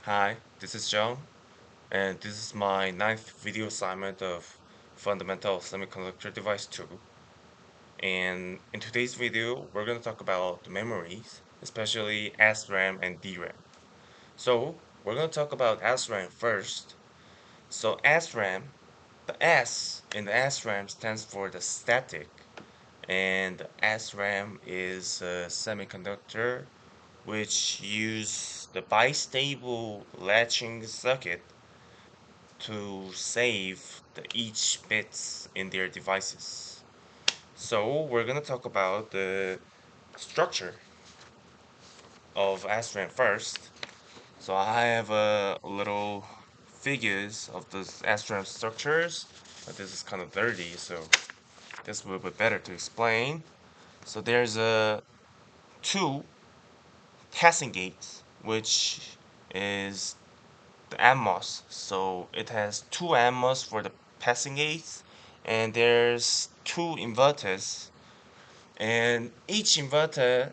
Hi, this is John, and this is my ninth video assignment of Fundamental Semiconductor Device 2. And in today's video, we're going to talk about the memories, especially SRAM and DRAM. So, we're going to talk about SRAM first. So, SRAM, the S in the SRAM stands for the static, and SRAM is a semiconductor which use the bistable latching circuit to save each bits in their devices. So we're gonna talk about the structure of SRAM first. So I have a little figures of the SRAM structures, but this is kind of dirty, so this will be better to explain. So there's a two passing gates, which is the MOS. So it has two MOS for the passing gates, and there's two inverters. And each inverters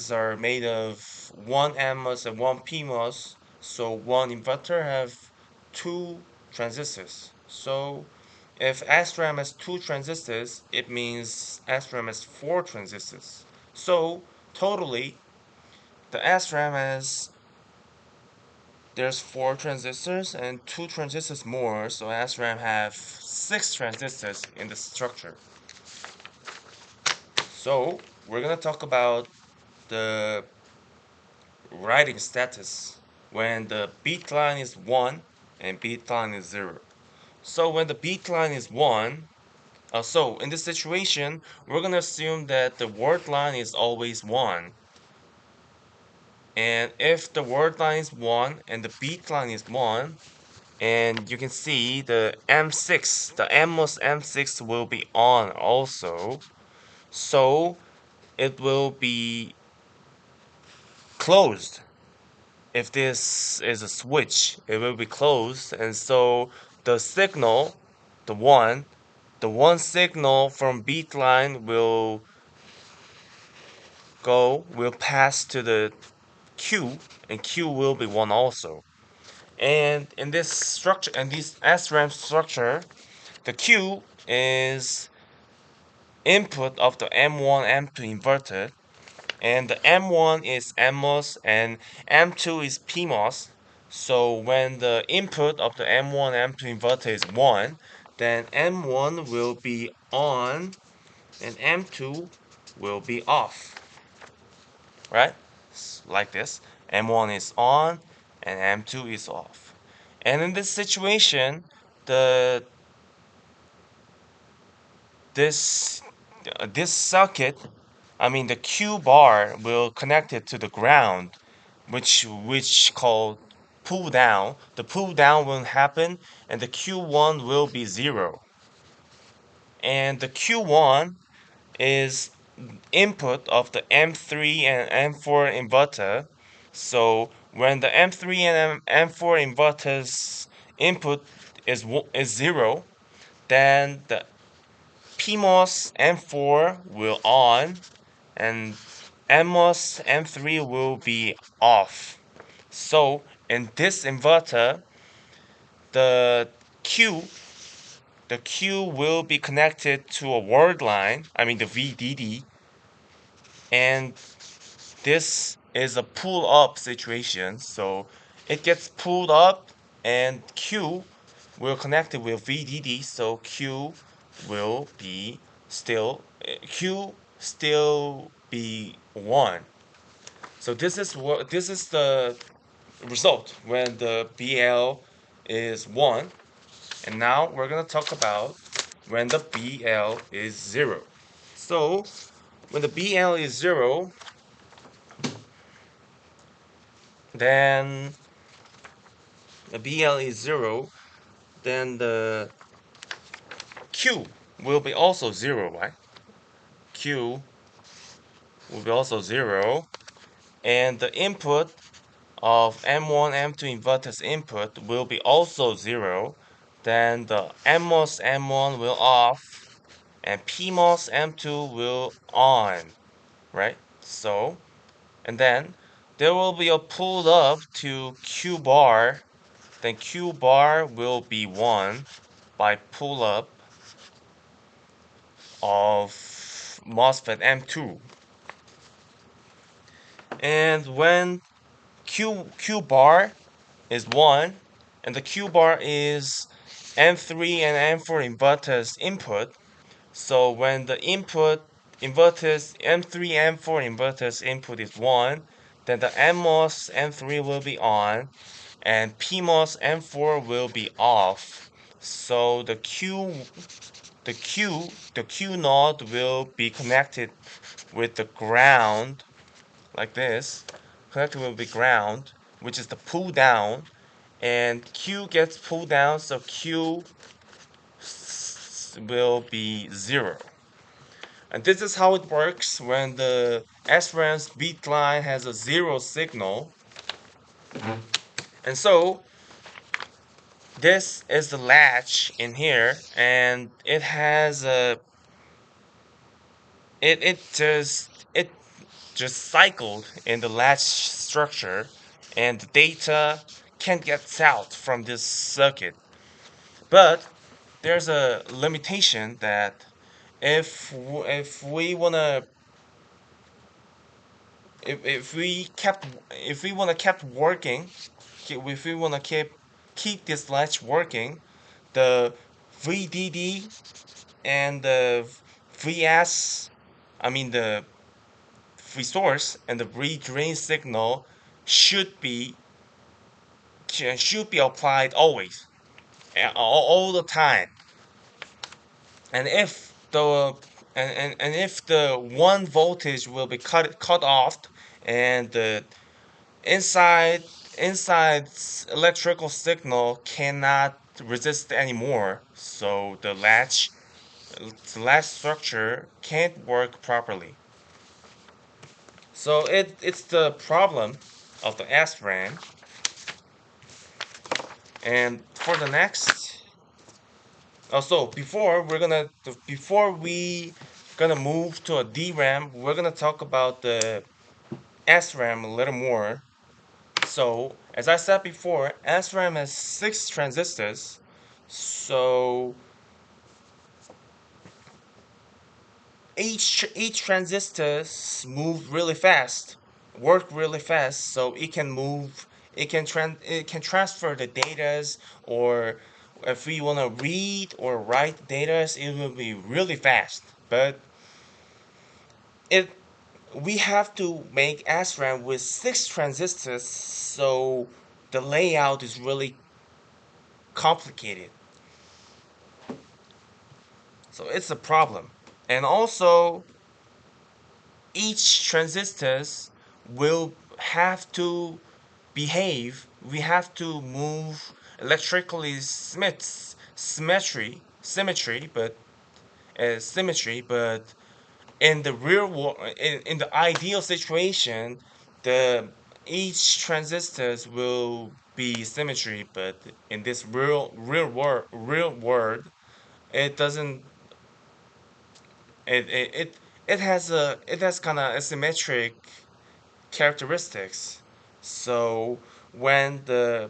are made of one MOS and one PMOS. So one inverter have two transistors. So if SRAM has two transistors, it means SRAM has four transistors. So totally, the SRAM has there's four transistors and two transistors more, so SRAM have six transistors in the structure. So we're gonna talk about the writing status when the beat line is 1 and beat line is 0. So when the beat line is 1, so in this situation, we're gonna assume that the word line is always 1. And if the word line is 1 and the beat line is 1, and you can see the M6, the MOS M6 will be on also. So it will be closed. If this is a switch, it will be closed. And so the signal, the one signal from beat line will pass to the Q, and Q will be 1 also. And in this structure, and this SRAM structure, the Q is input of the M1, M2 inverter, and the M1 is MMOS and M2 is PMOS. So when the input of the M1, M2 inverter is 1, then M1 will be on and M2 will be off, right? Like this. M1 is on and M2 is off. And in this situation, the this this circuit, I mean the Q bar will connect it to the ground, which called pull down. The pull down will happen, and the Q1 will be 0. And the Q1 is input of the M3 and M4 inverter. So when the M3 and M4 inverters input is 0, then the PMOS M4 will on and NMOS M3 will be off. So in this inverter, the Q the Q will be connected to a word line, I mean the VDD, and this is a pull up situation. So it gets pulled up and Q will connect it with VDD, so will be Q still be 1. So this is the result when the BL is 1. And now we're gonna talk about when the BL is 0. So when the BL is 0, then the BL is 0, then the Q will be also 0, right? Q will be also 0, and the input of M1, M2 inverter's input will be also 0, then the NMOS M1 will off, and PMOS M2 will on, right? So, and then there will be a pull up to Q bar, then Q bar will be 1 by pull up of MOSFET M2. And when Q bar is 1 and the Q bar is M3 and M4 inverters input, so when the input inverters M3 M4 inverters input is 1, then the NMOS M3 will be on and PMOS M4 will be off. So the Q node will be connected with the ground like this. Connected will be ground, which is the pull down, and Q gets pulled down, so Q will be 0. And this is how it works when the SRAM's beat line has a 0 signal. And so this is the latch in here, and it has a it just cycled in the latch structure, and the data can't get out from this circuit. But there's a limitation that if we wanna if we wanna kept working, if we wanna keep this latch working, the VDD and the VS, I mean the resource and the redrain signal should be applied always, all the time. And if the and if the 1 voltage will be cut off, and the inside electrical signal cannot resist anymore, so the latch structure can't work properly. So it's the problem of the SRAM. And for the next, so before we gonna move to a DRAM, we're gonna talk about the SRAM a little more. So as I said before, SRAM has 6 transistors. So each transistor move really fast, work really fast, so it can move, it can transfer the datas, or if we want to read or write datas, it will be really fast. But it we have to make SRAM with 6 transistors, so the layout is really complicated. So it's a problem. And also each transistors will have to behave. We have to move electrically symmetry, but in the real world, in the ideal situation, the each transistors will be symmetry, but in this real world, it doesn't. It has kind of asymmetric characteristics. So when the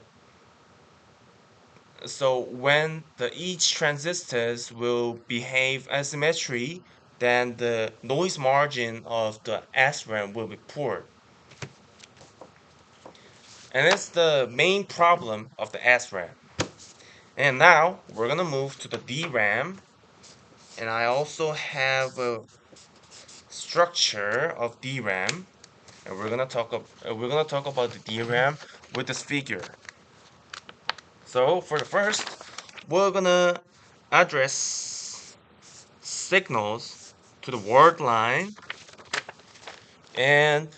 each transistors will behave asymmetry, then the noise margin of the SRAM will be poor. And it's the main problem of the SRAM. And now we're gonna move to the DRAM, and I also have a structure of DRAM, and we're gonna talk about the DRAM with this figure. So for the first, we're gonna address signals to the word line, and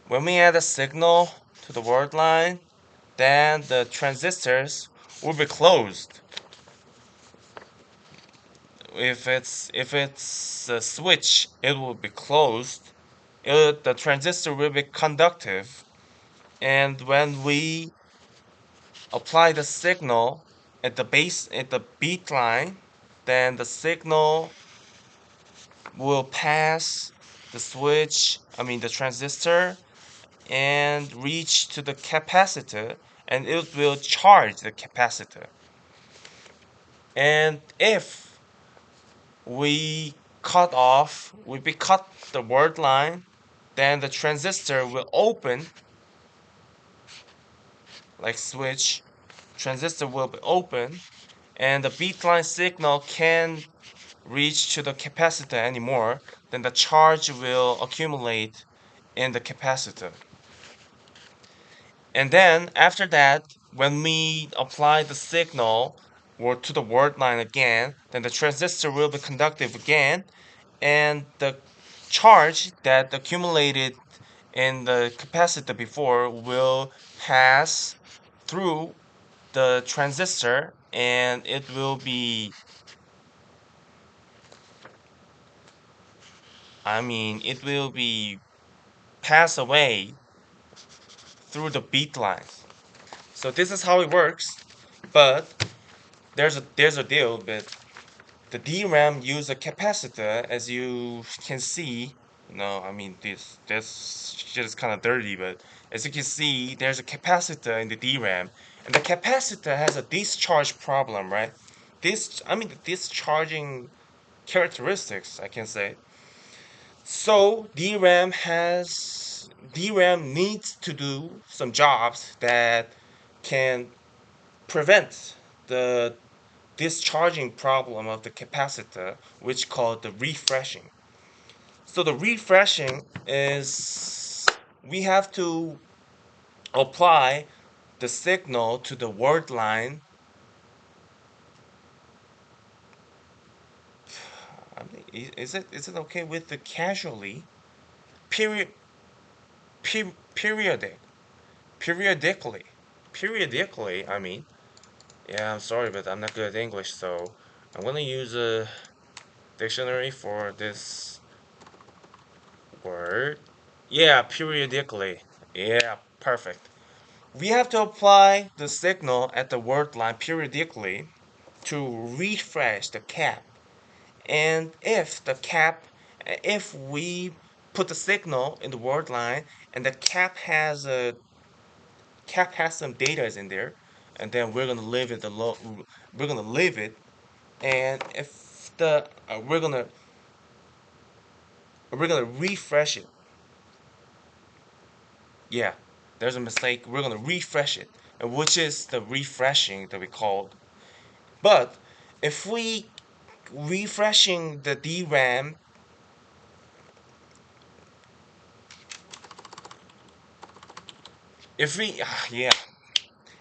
when we add a signal to the word line, then the transistors will be closed. If it's a switch, it will be closed. The transistor will be conductive, and when we apply the signal at the beat line, then the signal will pass the transistor, and reach to the capacitor, and it will charge the capacitor. And if we cut the word line, then the transistor will open, like switch. Transistor will be open, and the beat line signal can reach to the capacitor anymore. Then the charge will accumulate in the capacitor. And then after that, when we apply the signal or to the word line again, then the transistor will be conductive again, and the charge that accumulated in the capacitor before will pass through the transistor, and it will be, it will be pass away through the beat lines. So this is how it works, but there's a deal. But the DRAM use a capacitor, as you can see. No, this shit is kind of dirty, but as you can see, there's a capacitor in the DRAM, and the capacitor has a discharge problem, right? The discharging characteristics, I can say. So DRAM needs to do some jobs that can prevent the discharging problem of the capacitor, which called the refreshing. So the refreshing is we have to apply the signal to the word line. Is it okay with the casually period periodic periodically periodically? Yeah, I'm sorry, but I'm not good at English, so I'm gonna use a dictionary for this word. Yeah, periodically. Yeah, perfect. We have to apply the signal at the word line periodically to refresh the cap. And if we put the signal in the word line and the cap has some data in there, and then we're gonna leave it, and if the we're gonna refresh it. Yeah, there's a mistake. We're gonna refresh it, which is the refreshing that we called. But if we refreshing the DRAM, if we yeah,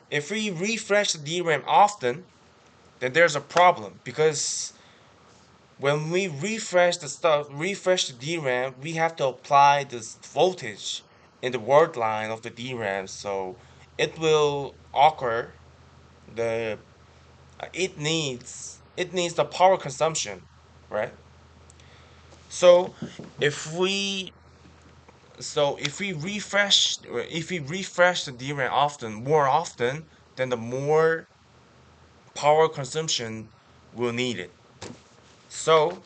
if we refresh the DRAM often, then there's a problem, because when we refresh the DRAM, we have to apply this voltage in the word line of the DRAM, so it will occur the it needs the power consumption, right? So if we if we refresh the DRAM more often, then the more power consumption will need it. So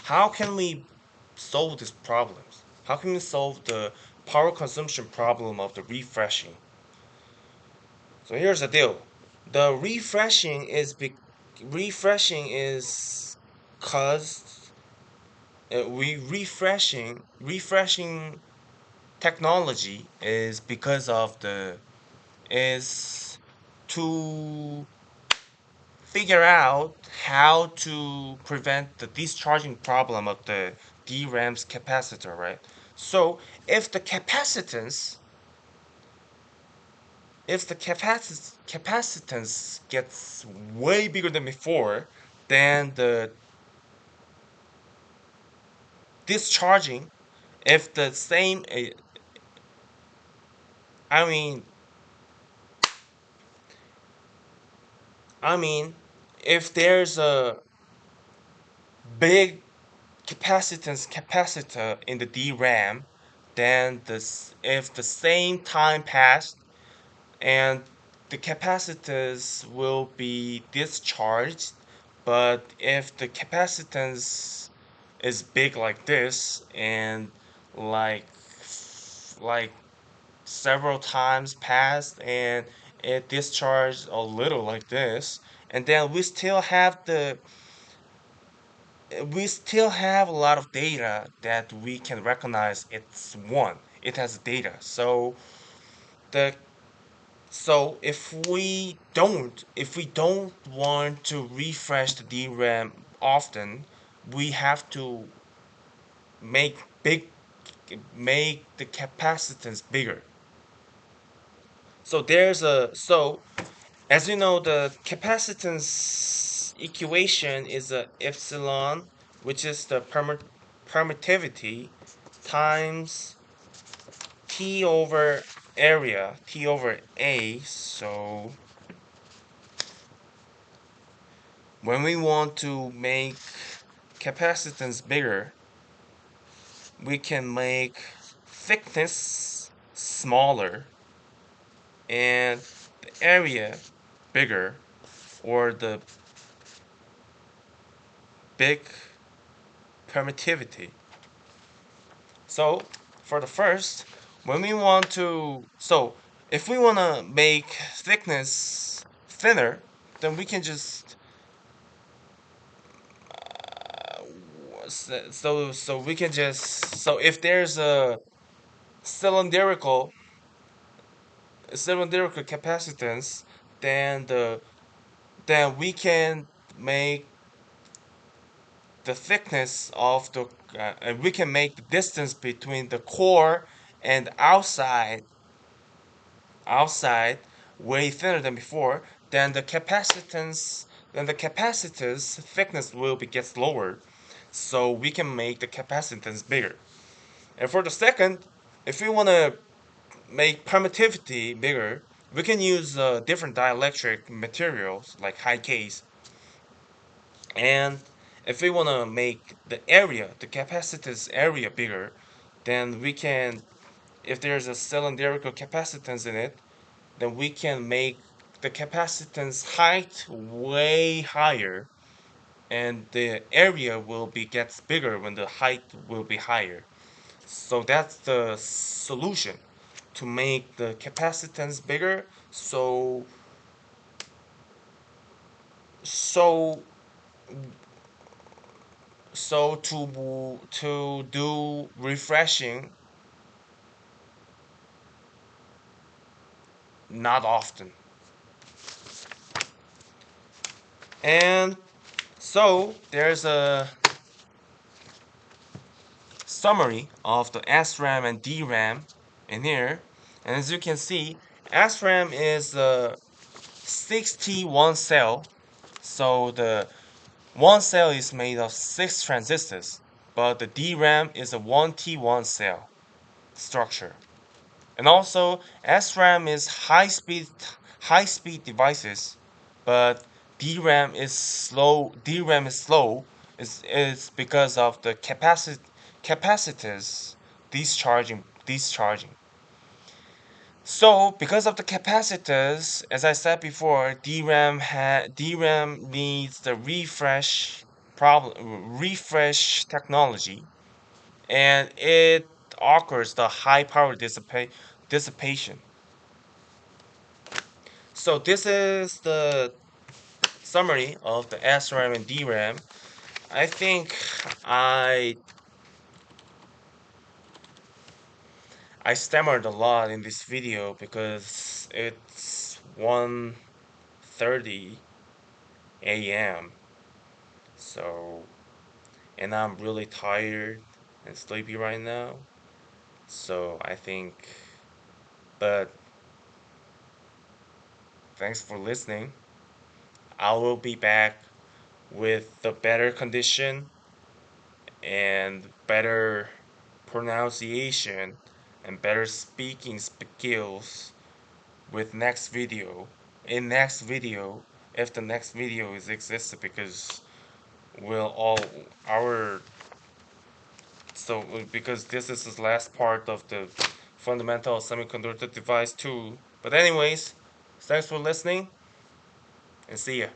how can we solve these problems? How can we solve the power consumption problem of the refreshing? So here's the deal. The refreshing is cause we refreshing technology is because of the is to figure out how to prevent the discharging problem of the DRAM's capacitor, right? So if the capacitance capacitance gets way bigger than before, then the discharging, if the same I mean I mean if there's a big capacitance capacitor in the DRAM, then if the same time passed, and the capacitors will be discharged, but if the capacitance is big like this, and like like several times passed and it discharged a little like this, and then we still have a lot of data that we can recognize it's one. It has data. The so if we don't want to refresh the DRAM often, we have to make big make the capacitance bigger. So as you know, the capacitance equation is a epsilon, which is the permittivity, times T over area, T over A. So when we want to make capacitance bigger, we can make thickness smaller and the area bigger, or the big permittivity. So for the first, when we want to, so if we want to make thickness thinner, then we can just so if there's a cylindrical capacitance, then we can make the thickness of the and we can make the distance between the core and outside way thinner than before. Then the capacitance thickness will be gets lower, so we can make the capacitance bigger. And for the second, if we want to make permittivity bigger, we can use different dielectric materials like high Ks. And if we want to make the capacitance area bigger, then we can, if there's a cylindrical capacitance in it, then we can make the capacitance height way higher, and the area will be gets bigger when the height will be higher. So that's the solution to make the capacitance bigger. So so to do refreshing, not often. And so there's a summary of the SRAM and DRAM in here. And as you can see, SRAM is a 61 cell. So the one cell is made of 6 transistors, but the DRAM is a 1T1 cell structure. And also, SRAM is high speed devices, but DRAM is slow. DRAM is slow. Is because of the capacitors discharging. So because of the capacitors, as I said before, DRAM needs the refresh technology, and it occurs the high power dissipation. So this is the summary of the SRAM and DRAM. I think I stammered a lot in this video because it's 1:30 a.m. So, and I'm really tired and sleepy right now. So I think, but thanks for listening. I will be back with the better condition and better pronunciation and better speaking skills with next video. In next video, if the next video is existed, because we'll all our so because this is the last part of the fundamental semiconductor device too. But anyways, thanks for listening and see ya.